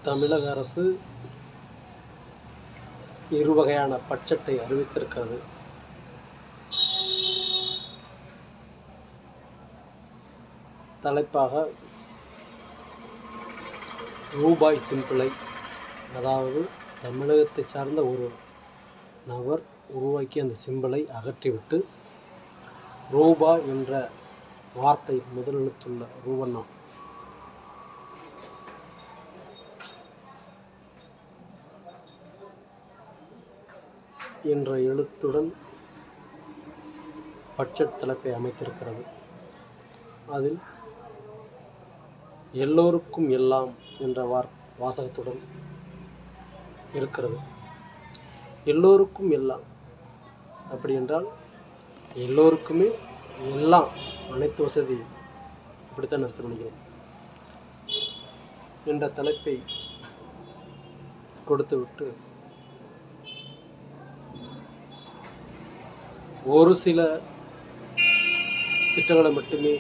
தமிழக அரசு இருவகையான பட்ஜெட்டை அறிவித்திருக்கிறது. தலைப்பாக ரூபாய் சிம்பிளை, அதாவது தமிழகத்தை சார்ந்த ஒரு நபர் உருவாக்கி அந்த சிம்பிளை அகற்றிவிட்டு ரூபாய் என்ற வார்த்தை முதல் எழுத்துள்ள ரூபண்ணா என்ற எழுத்துடன் பட்ஜெட் தலைப்பை அமைத்திருக்கிறது. அதில் எல்லோருக்கும் எல்லாம் என்ற வாசகத்துடன் இருக்கிறது. எல்லோருக்கும் எல்லாம் அப்படி என்றால் எல்லோருக்குமே எல்லாம், அனைத்து வசதி, இப்படித்தான் அர்த்தம் பண்ணிக்கிறேன் என்ற தலைப்பை கொடுத்துவிட்டு ஒரு சில திட்டங்களை மட்டுமே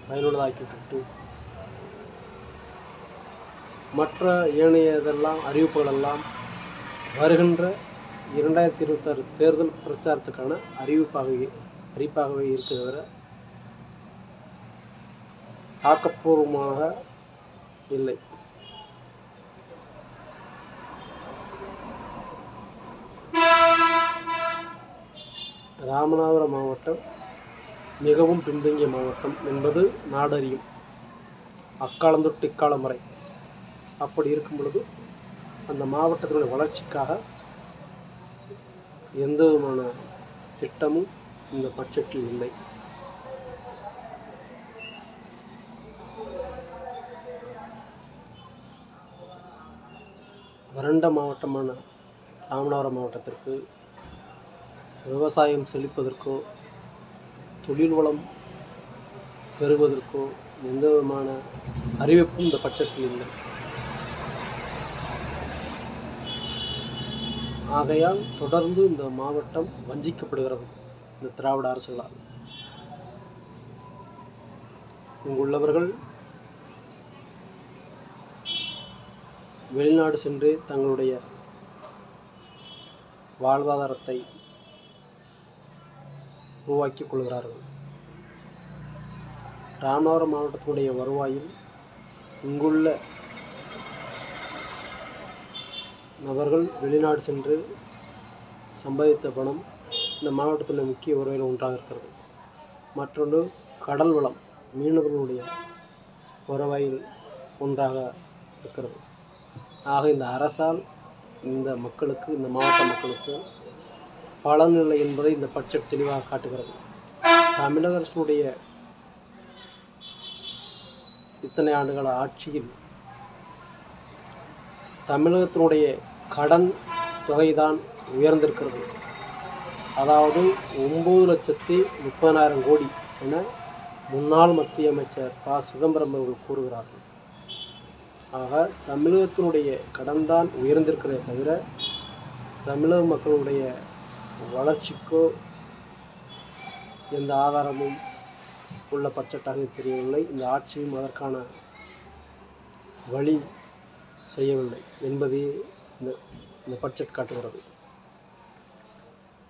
பயனுள்ளதாக்கிவிட்டு மற்ற ஏனையதெல்லாம் அறிவிப்புகளெல்லாம் வருகின்ற 2026 தேர்தல் பிரச்சாரத்துக்கான அறிவிப்பாகவே இருக்கிற தவிர ஆக்கப்பூர்வமாக இல்லை. ராமநாதபுரம் மாவட்டம் மிகவும் பின்தங்கிய மாவட்டம் என்பது நாடறியும், அக்காலந்தொட்டு இக்காலம் வரை. அப்படி இருக்கும் பொழுது அந்த மாவட்டத்தினுடைய வளர்ச்சிக்காக எந்த விதமான திட்டமும் இந்த பட்ஜெட்டில் இல்லை. வறண்ட மாவட்டமான ராமநாதபுரம் மாவட்டத்திற்கு விவசாயம் செழிப்பதற்கோ தொழில் வளம் பெறுவதற்கோ எந்த விதமான அறிவிப்பும் இந்த பட்ஜெட்டில் இல்லை. ஆகையால் தொடர்ந்து இந்த மாவட்டம் வஞ்சிக்கப்படுகிறது இந்த திராவிட அரசுகளால். இங்குள்ளவர்கள் வெளிநாடு சென்று தங்களுடைய வாழ்வாதாரத்தை உருவாக்கிக் கொள்கிறார்கள். ராமநாதபுரம் மாவட்டத்தினுடைய வருவாயில் இங்குள்ள நபர்கள் வெளிநாடு சென்று சம்பாதித்த பணம் இந்த மாவட்டத்தில் முக்கிய வருவாயில் ஒன்றாக இருக்கிறது. மற்றொன்று கடல் வளம், மீனவர்களுடைய வருவாயில் ஒன்றாக இருக்கிறது. ஆக இந்த அரசால் இந்த மக்களுக்கு, இந்த மாவட்ட மக்களுக்கு பலனில்லை என்பதை இந்த பட்ஜெட் தெளிவாக காட்டுகிறது. தமிழக அரசுடைய இத்தனை ஆண்டுகால ஆட்சியில் தமிழகத்தினுடைய கடன் தொகைதான் உயர்ந்திருக்கிறது. அதாவது 9,30,000 கோடி என முன்னாள் மத்திய அமைச்சர் ப. சிதம்பரம் அவர்கள் கூறுகிறார்கள். ஆக தமிழகத்தினுடைய கடன் தான் உயர்ந்திருக்கிறதே தவிர தமிழக மக்களுடைய வளர்ச்சிக்கோ எந்த ஆதாரமும் உள்ள பட்ஜெட்டாக தெரியவில்லை. இந்த ஆட்சியும் அதற்கான வழி செய்யவில்லை என்பதே இந்த பட்ஜெட் காட்டுகிறது.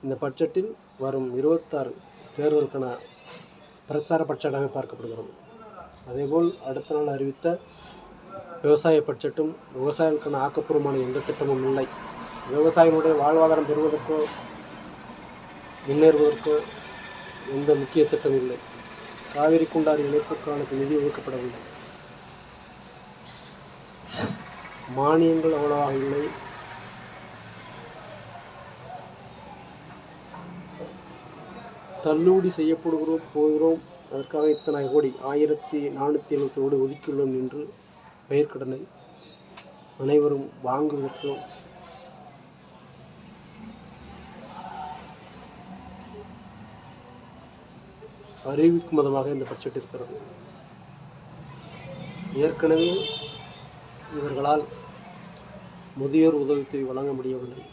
இந்த பட்ஜெட்டில் வரும் 26 தேர்தலுக்கான பிரச்சார பட்ஜெட்டாக பார்க்கப்படுகிறது. அதேபோல் அடுத்த நாள் அறிவித்த விவசாய பட்ஜெட்டும் விவசாயிகளுக்கான ஆக்கப்பூர்வமான எந்த திட்டமும் இல்லை. விவசாயிகளுடைய வாழ்வாதாரம் பெறுவதற்கோ முன்னேறுவதற்கோ எந்த முக்கிய திட்டம் இல்லை. காவிரி குண்டாறு இணைப்புக்கான நிதி ஒதுக்கப்படவில்லை. மானியங்கள் அவ்வளவாக இல்லை. தள்ளுபடி போகிறோம் அதற்காக இத்தனை கோடி 1470 கோடி ஒதுக்கியுள்ளோம் என்று பயிர்க்கடனை அனைவரும் வாங்குவதற்கும் அறிவிக்கும் விதமாக இந்த பட்ஜெட் இருக்கிறது. ஏற்கனவே இவர்களால் முதியோர் உதவித்தொகை வழங்க முடியவில்லை.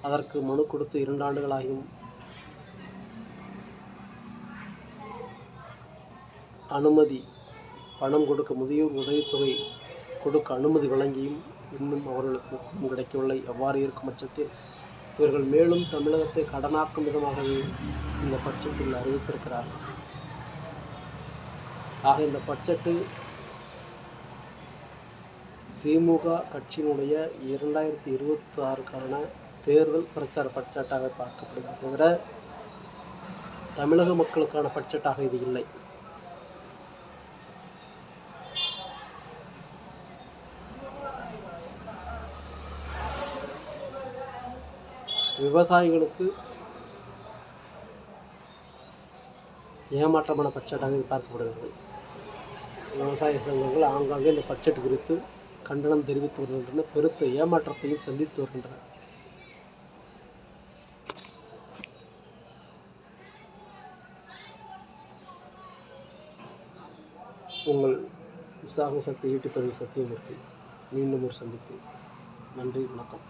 அதற்கு மனு கொடுத்து 2 ஆண்டுகளாகியும் அனுமதி பணம் கொடுக்க, முதியோர் உதவித்தொகை கொடுக்க அனுமதி வழங்கியும் இன்னும் அவர்களுக்கு ஒன்றும் கிடைக்கவில்லை. அவ்வாறு இருக்கும் பட்சத்தில் இவர்கள் மேலும் தமிழகத்தை கடனாக்கும் விதமாகவே இந்த பட்ஜெட்டில் அறிவித்திருக்கிறார்கள். ஆக இந்த பட்ஜெட்டு திமுக கட்சியினுடைய 2026க்கான தேர்தல் பிரச்சார பட்ஜெட்டாக பார்க்கப்படுகிறது தவிர தமிழக மக்களுக்கான பட்ஜெட்டாக இது இல்லை. விவசாயிகளுக்கு ஏமாற்றமான பட்ஜெட்டாக இது பார்க்கப்படுகிறது. விவசாய சங்கங்கள் ஆங்காங்கே இந்த பட்ஜெட் குறித்து கண்டனம் தெரிவித்து வருகின்றன, பெருத்த ஏமாற்றத்தையும் சந்தித்து வருகின்றன. உங்கள் விசாக சக்தி யூடியூப் பதிவு சத்தியமூர்த்தி. மீண்டும் ஒரு சந்திப்பு. நன்றி, வணக்கம்.